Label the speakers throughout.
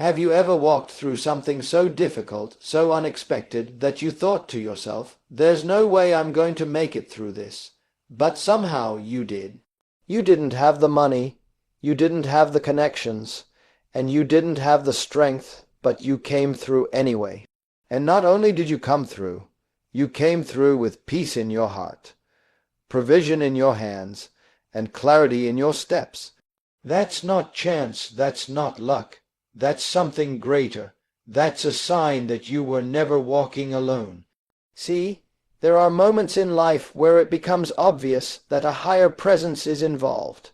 Speaker 1: Have you ever walked through something so difficult, so unexpected, that you thought to yourself, "There's no way I'm going to make it through this," but somehow you did? You didn't have the money, you didn't have the connections, and you didn't have the strength, but you came through anyway. And not only did you come through, you came through with peace in your heart, provision in your hands, and clarity in your steps. That's not chance, that's not luck. That's something greater. That's a sign that you were never walking alone. See, there are moments in life where it becomes obvious that a higher presence is involved.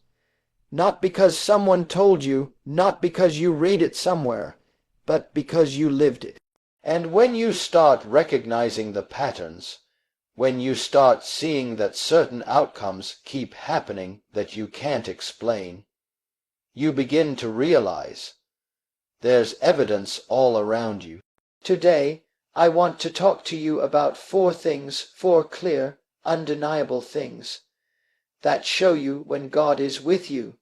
Speaker 1: Not because someone told you, not because you read it somewhere, but because you lived it. And when you start recognizing the patterns, when you start seeing that certain outcomes keep happening that you can't explain, you begin to realize there's evidence all around you. Today, I want to talk to you about 4 things, 4 clear, undeniable things that show you when God is with you.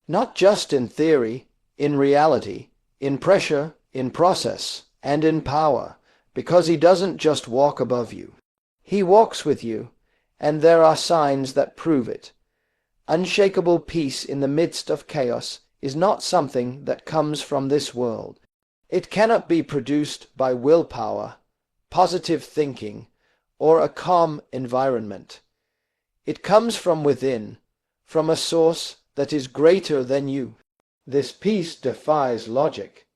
Speaker 1: Not just in theory, in reality, in pressure, in process, and in power, because He doesn't just walk above you. He walks with you, and there are signs that prove it. Unshakable peace in the midst of chaos is not something that comes from this world. It cannot be produced by willpower, positive thinking, or a calm environment. It comes from within, from a source that is greater than you. This peace defies logic.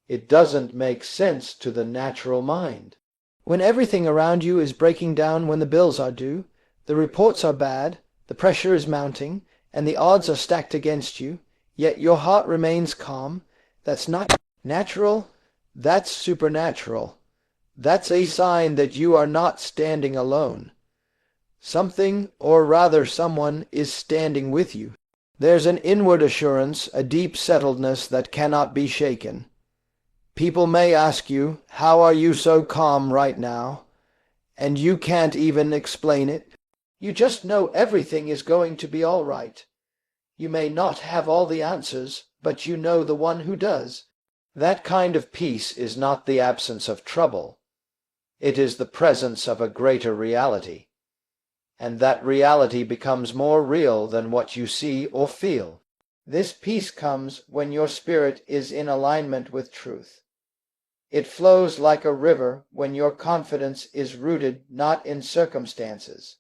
Speaker 1: It doesn't make sense to the natural mind. When everything around you is breaking down, when the bills are due, the reports are bad, the pressure is mounting, and the odds are stacked against you, yet your heart remains calm, that's not natural, that's supernatural. That's a sign that you are not standing alone. Something, or rather someone, is standing with you. There's an inward assurance, a deep settledness that cannot be shaken. People may ask you, "How are you so calm right now?" And you can't even explain it. You just know everything is going to be all right. You may not have all the answers, but you know the one who does. That kind of peace is not the absence of trouble. It is the presence of a greater reality. And that reality becomes more real than what you see or feel. This peace comes when your spirit is in alignment with truth. It flows like a river when your confidence is rooted not in circumstances,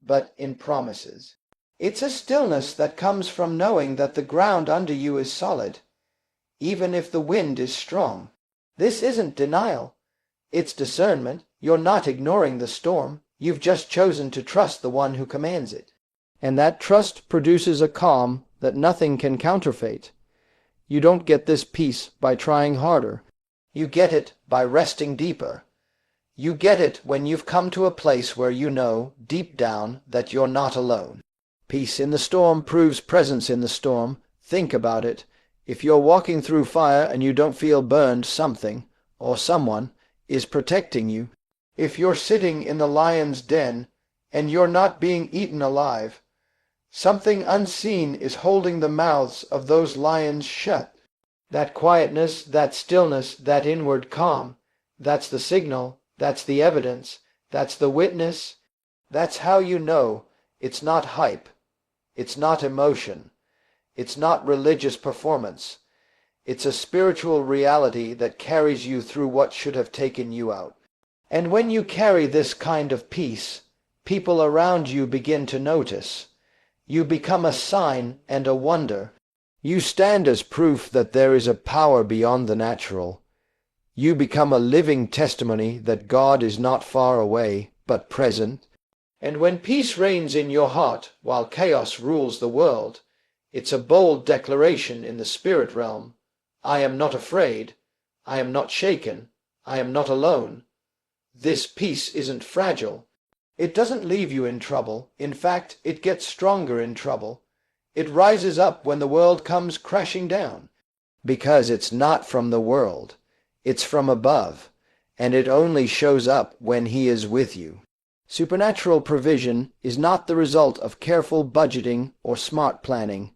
Speaker 1: but in promises. It's a stillness that comes from knowing that the ground under you is solid, even if the wind is strong. This isn't denial. It's discernment. You're not ignoring the storm. You've just chosen to trust the one who commands it. And that trust produces a calm that nothing can counterfeit. You don't get this peace by trying harder. You get it by resting deeper. You get it when you've come to a place where you know, deep down, that you're not alone. Peace in the storm proves presence in the storm. Think about it. If you're walking through fire and you don't feel burned, something, or someone, is protecting you. If you're sitting in the lion's den and you're not being eaten alive, something unseen is holding the mouths of those lions shut. That quietness, that stillness, that inward calm, that's the signal, that's the evidence, that's the witness. That's how you know it's not hype, it's not emotion, it's not religious performance. It's a spiritual reality that carries you through what should have taken you out. And when you carry this kind of peace, people around you begin to notice. You become a sign and a wonder. You stand as proof that there is a power beyond the natural. You become a living testimony that God is not far away, but present. And when peace reigns in your heart while chaos rules the world, it's a bold declaration in the spirit realm. I am not afraid. I am not shaken. I am not alone. This peace isn't fragile. It doesn't leave you in trouble. In fact, it gets stronger in trouble. It rises up when the world comes crashing down. Because it's not from the world. It's from above. And it only shows up when He is with you. Supernatural provision is not the result of careful budgeting or smart planning,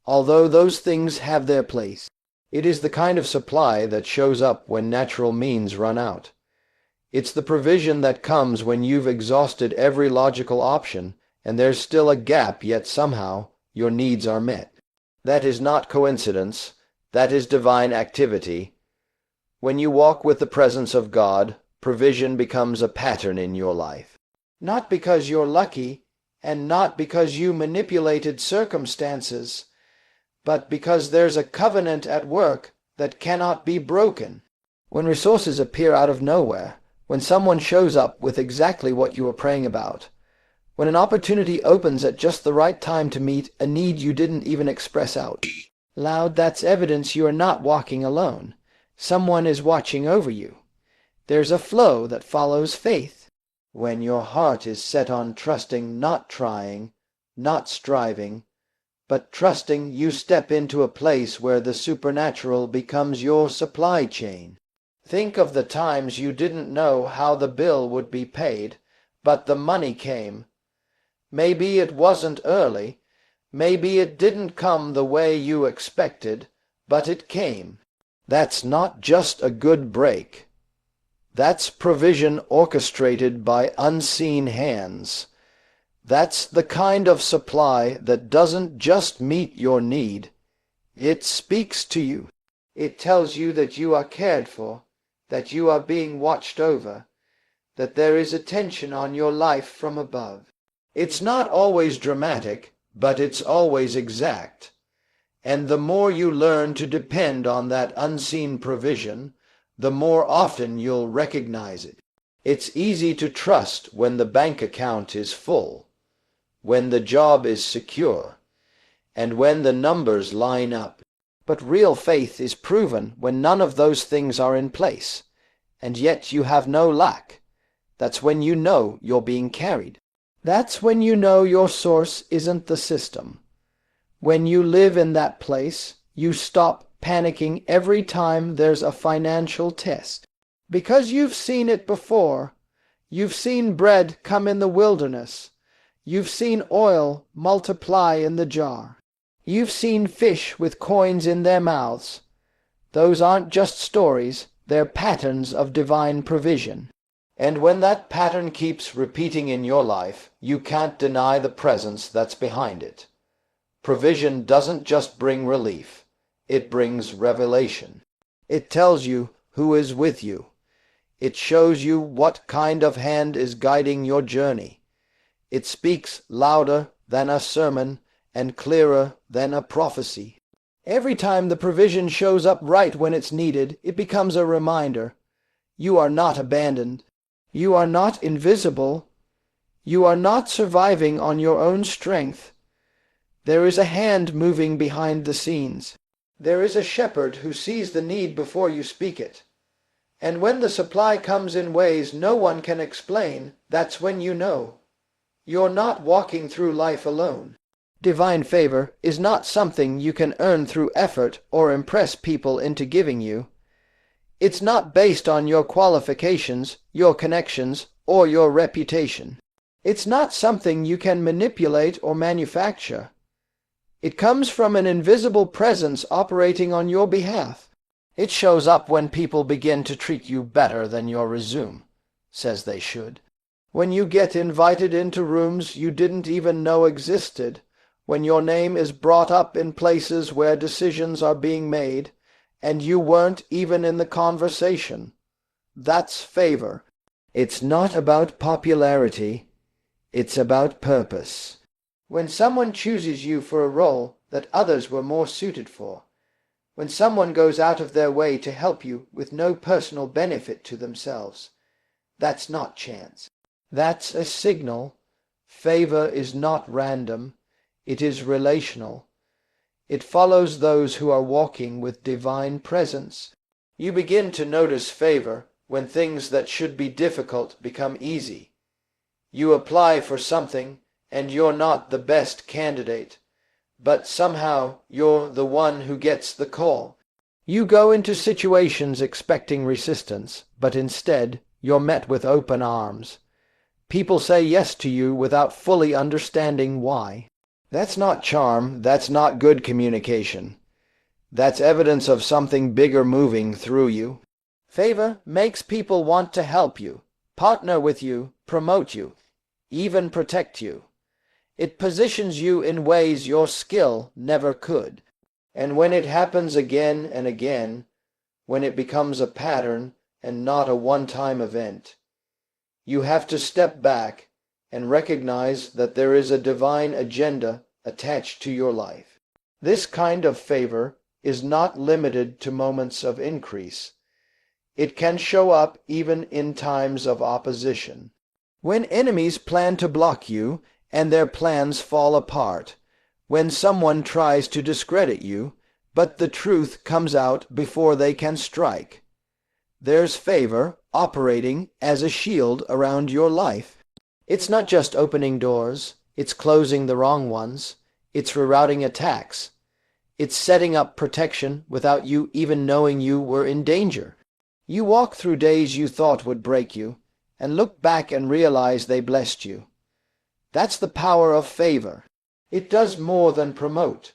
Speaker 1: although those things have their place. It is the kind of supply that shows up when natural means run out. It's the provision that comes when you've exhausted every logical option and there's still a gap, yet somehow your needs are met. That is not coincidence. That is divine activity. When you walk with the presence of God, provision becomes a pattern in your life. Not because you're lucky, and not because you manipulated circumstances, but because there's a covenant at work that cannot be broken. When resources appear out of nowhere, when someone shows up with exactly what you were praying about, when an opportunity opens at just the right time to meet a need you didn't even express out loud, that's evidence you are not walking alone. Someone is watching over you. There's a flow that follows faith. When your heart is set on trusting, not trying, not striving, but trusting, you step into a place where the supernatural becomes your supply chain. Think of the times you didn't know how the bill would be paid, but the money came. Maybe it wasn't early, maybe it didn't come the way you expected, but it came. That's not just a good break. That's provision orchestrated by unseen hands. That's the kind of supply that doesn't just meet your need. It speaks to you. It tells you that you are cared for, that you are being watched over, that there is attention on your life from above. It's not always dramatic, but it's always exact. And the more you learn to depend on that unseen provision, the more often you'll recognize it. It's easy to trust when the bank account is full, when the job is secure, and when the numbers line up. But real faith is proven when none of those things are in place, and yet you have no lack. That's when you know you're being carried. That's when you know your source isn't the system. When you live in that place, you stop panicking every time there's a financial test. Because you've seen it before. You've seen bread come in the wilderness. You've seen oil multiply in the jar. You've seen fish with coins in their mouths. Those aren't just stories, they're patterns of divine provision. And when that pattern keeps repeating in your life, you can't deny the presence that's behind it. Provision doesn't just bring relief, it brings revelation. It tells you who is with you. It shows you what kind of hand is guiding your journey. It speaks louder than a sermon and clearer than a prophecy. Every time the provision shows up right when it's needed, it becomes a reminder. You are not abandoned. You are not invisible. You are not surviving on your own strength. There is a hand moving behind the scenes. There is a shepherd who sees the need before you speak it. And when the supply comes in ways no one can explain, that's when you know. You're not walking through life alone. Divine favor is not something you can earn through effort or impress people into giving you. It's not based on your qualifications, your connections, or your reputation. It's not something you can manipulate or manufacture. It comes from an invisible presence operating on your behalf. It shows up when people begin to treat you better than your resume says they should. When you get invited into rooms you didn't even know existed, when your name is brought up in places where decisions are being made, and you weren't even in the conversation. That's favor. It's not about popularity. It's about purpose. When someone chooses you for a role that others were more suited for, when someone goes out of their way to help you with no personal benefit to themselves, that's not chance. That's a signal. Favor is not random. It is relational. It follows those who are walking with divine presence. You begin to notice favor when things that should be difficult become easy. You apply for something and you're not the best candidate, but somehow you're the one who gets the call. You go into situations expecting resistance, but instead you're met with open arms. People say yes to you without fully understanding why. That's not charm, that's not good communication. That's evidence of something bigger moving through you. Favor makes people want to help you, partner with you, promote you, even protect you. It positions you in ways your skill never could. And when it happens again and again, when it becomes a pattern and not a one-time event, you have to step back and recognize that there is a divine agenda attached to your life. This kind of favor is not limited to moments of increase. It can show up even in times of opposition. When enemies plan to block you and their plans fall apart, when someone tries to discredit you, but the truth comes out before they can strike, there's favor operating as a shield around your life. It's not just opening doors, it's closing the wrong ones, it's rerouting attacks, it's setting up protection without you even knowing you were in danger. You walk through days you thought would break you, and look back and realize they blessed you. That's the power of favor. It does more than promote.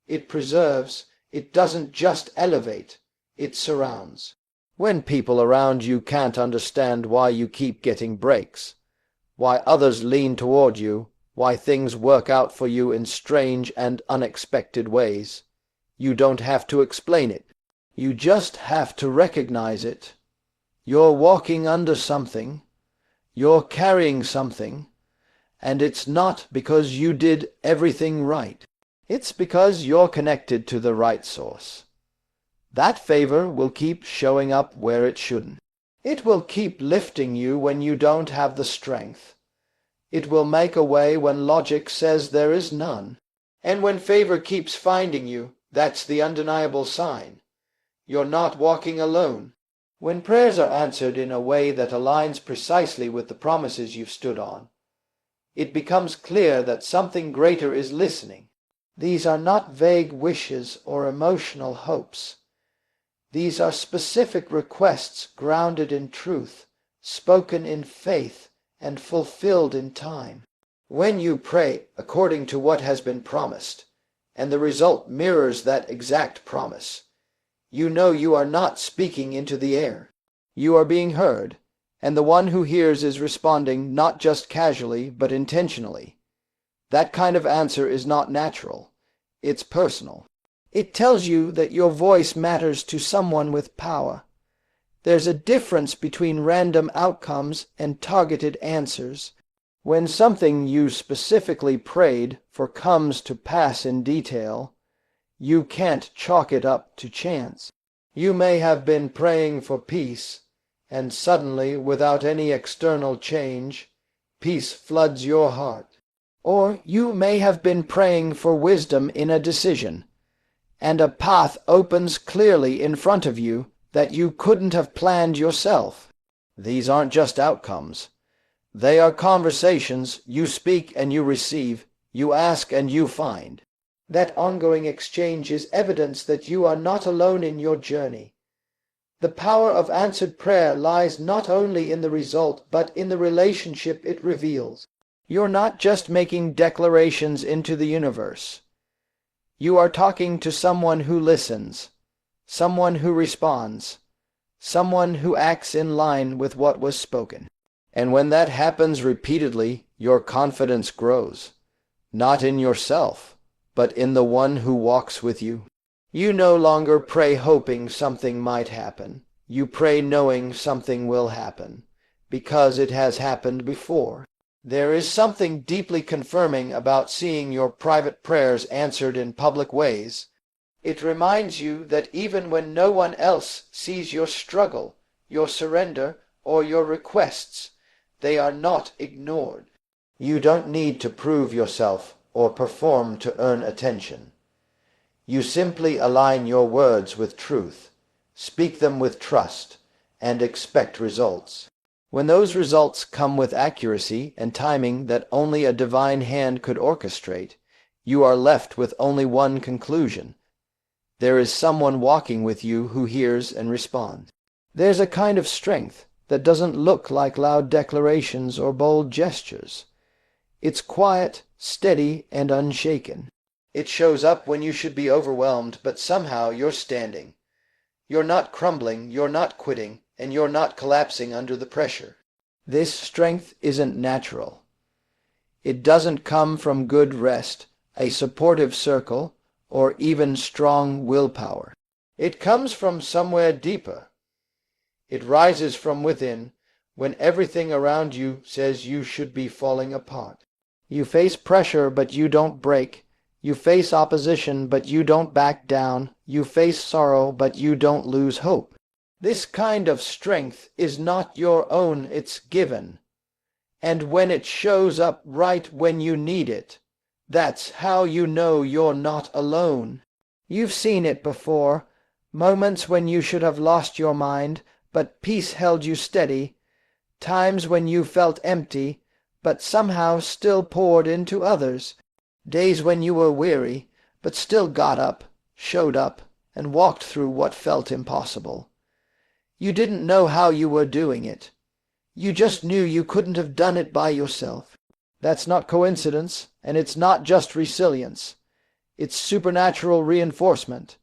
Speaker 1: It preserves. It doesn't just elevate. It surrounds. When people around you can't understand why you keep getting breaks, why others lean toward you, why things work out for you in strange and unexpected ways, you don't have to explain it. You just have to recognize it. You're walking under something. You're carrying something. And it's not because you did everything right. It's because you're connected to the right source. That favor will keep showing up where it shouldn't. It will keep lifting you when you don't have the strength. It will make a way when logic says there is none. And when favor keeps finding you, that's the undeniable sign. You're not walking alone. When prayers are answered in a way that aligns precisely with the promises you've stood on, it becomes clear that something greater is listening. These are not vague wishes or emotional hopes. These are specific requests grounded in truth, spoken in faith, and fulfilled in time. When you pray according to what has been promised, and the result mirrors that exact promise, you know you are not speaking into the air. You are being heard, and the one who hears is responding not just casually, but intentionally. That kind of answer is not natural. It's personal. It tells you that your voice matters to someone with power. There's a difference between random outcomes and targeted answers. When something you specifically prayed for comes to pass in detail, you can't chalk it up to chance. You may have been praying for peace, and suddenly, without any external change, peace floods your heart. Or you may have been praying for wisdom in a decision, and a path opens clearly in front of you that you couldn't have planned yourself. These aren't just outcomes. They are conversations you speak and you receive, you ask and you find. That ongoing exchange is evidence that you are not alone in your journey. The power of answered prayer lies not only in the result, but in the relationship it reveals. You're not just making declarations into the universe. You are talking to someone who listens, someone who responds, someone who acts in line with what was spoken. And when that happens repeatedly, your confidence grows, not in yourself, but in the one who walks with you. You no longer pray hoping something might happen. You pray knowing something will happen, because it has happened before. There is something deeply confirming about seeing your private prayers answered in public ways. It reminds you that even when no one else sees your struggle, your surrender, or your requests, they are not ignored. You don't need to prove yourself or perform to earn attention. You simply align your words with truth, speak them with trust, and expect results. When those results come with accuracy and timing that only a divine hand could orchestrate, you are left with only one conclusion. There is someone walking with you who hears and responds. There's a kind of strength that doesn't look like loud declarations or bold gestures. It's quiet, steady, and unshaken. It shows up when you should be overwhelmed, but somehow you're standing. You're not crumbling, you're not quitting, and you're not collapsing under the pressure. This strength isn't natural. It doesn't come from good rest, a supportive circle, or even strong willpower. It comes from somewhere deeper. It rises from within when everything around you says you should be falling apart. You face pressure, but you don't break. You face opposition, but you don't back down. You face sorrow, but you don't lose hope. This kind of strength is not your own, it's given. And when it shows up right when you need it, that's how you know you're not alone. You've seen it before, moments when you should have lost your mind, but peace held you steady, times when you felt empty, but somehow still poured into others, days when you were weary, but still got up, showed up, and walked through what felt impossible. You didn't know how you were doing it. You just knew you couldn't have done it by yourself. That's not coincidence, and it's not just resilience. It's supernatural reinforcement.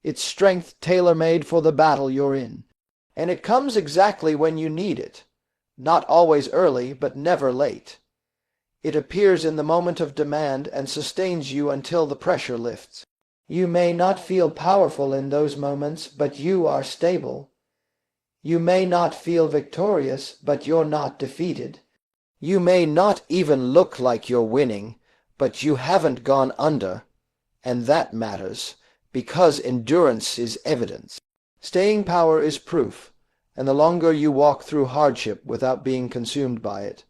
Speaker 1: It's strength tailor-made for the battle you're in. And it comes exactly when you need it. Not always early, but never late. It appears in the moment of demand and sustains you until the pressure lifts. You may not feel powerful in those moments, but you are stable. You may not feel victorious, but you're not defeated. You may not even look like you're winning, but you haven't gone under, and that matters, because endurance is evidence. Staying power is proof, and the longer you walk through hardship without being consumed by it,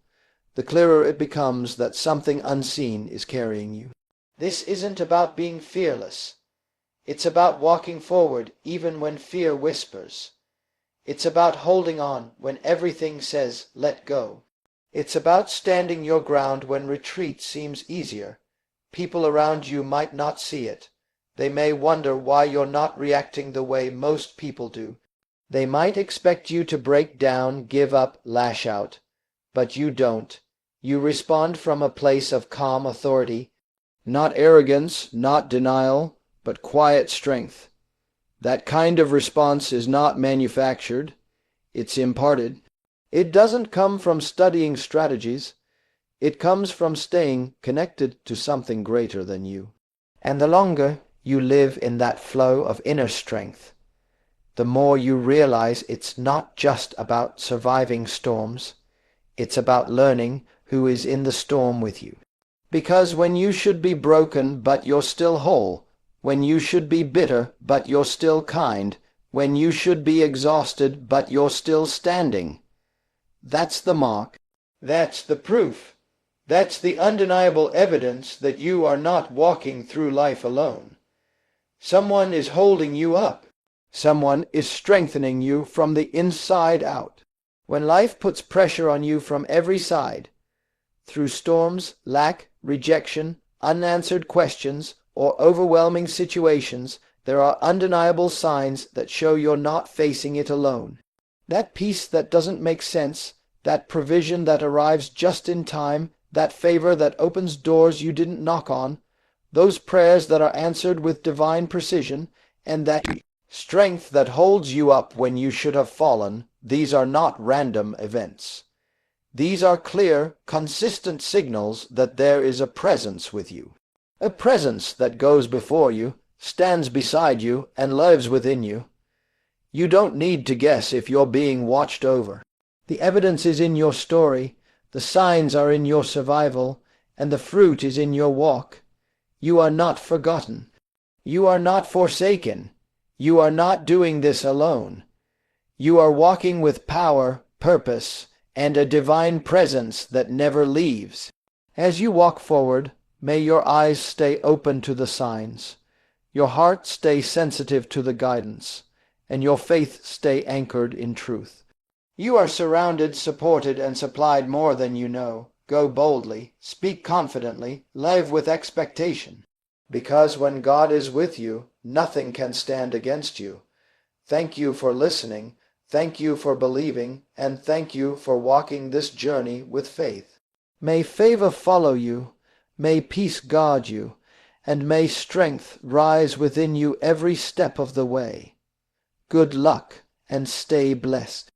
Speaker 1: the clearer it becomes that something unseen is carrying you. This isn't about being fearless. It's about walking forward even when fear whispers. It's about holding on when everything says, let go. It's about standing your ground when retreat seems easier. People around you might not see it. They may wonder why you're not reacting the way most people do. They might expect you to break down, give up, lash out. But you don't. You respond from a place of calm authority. Not arrogance, not denial, but quiet strength. That kind of response is not manufactured. It's imparted. It doesn't come from studying strategies. It comes from staying connected to something greater than you. And the longer you live in that flow of inner strength, the more you realize it's not just about surviving storms. It's about learning who is in the storm with you. Because when you should be broken but you're still whole, when you should be bitter but you're still kind, when you should be exhausted but you're still standing, that's the mark. That's the proof. That's the undeniable evidence that you are not walking through life alone. Someone is holding you up. Someone is strengthening you from the inside out. When life puts pressure on you from every side, through storms, lack, rejection, unanswered questions, or overwhelming situations, there are undeniable signs that show you're not facing it alone. That peace that doesn't make sense, that provision that arrives just in time, that favor that opens doors you didn't knock on, those prayers that are answered with divine precision, and that strength that holds you up when you should have fallen, these are not random events. These are clear, consistent signals that there is a presence with you. A presence that goes before you, stands beside you, and lives within you. You don't need to guess if you're being watched over. The evidence is in your story, the signs are in your survival, and the fruit is in your walk. You are not forgotten. You are not forsaken. You are not doing this alone. You are walking with power, purpose, and a divine presence that never leaves. As you walk forward, may your eyes stay open to the signs, your heart stay sensitive to the guidance, and your faith stay anchored in truth. You are surrounded, supported, and supplied more than you know. Go boldly, speak confidently, live with expectation. Because when God is with you, nothing can stand against you. Thank you for listening, thank you for believing, and thank you for walking this journey with faith. May favor follow you, may peace guard you, and may strength rise within you every step of the way. Good luck, and stay blessed.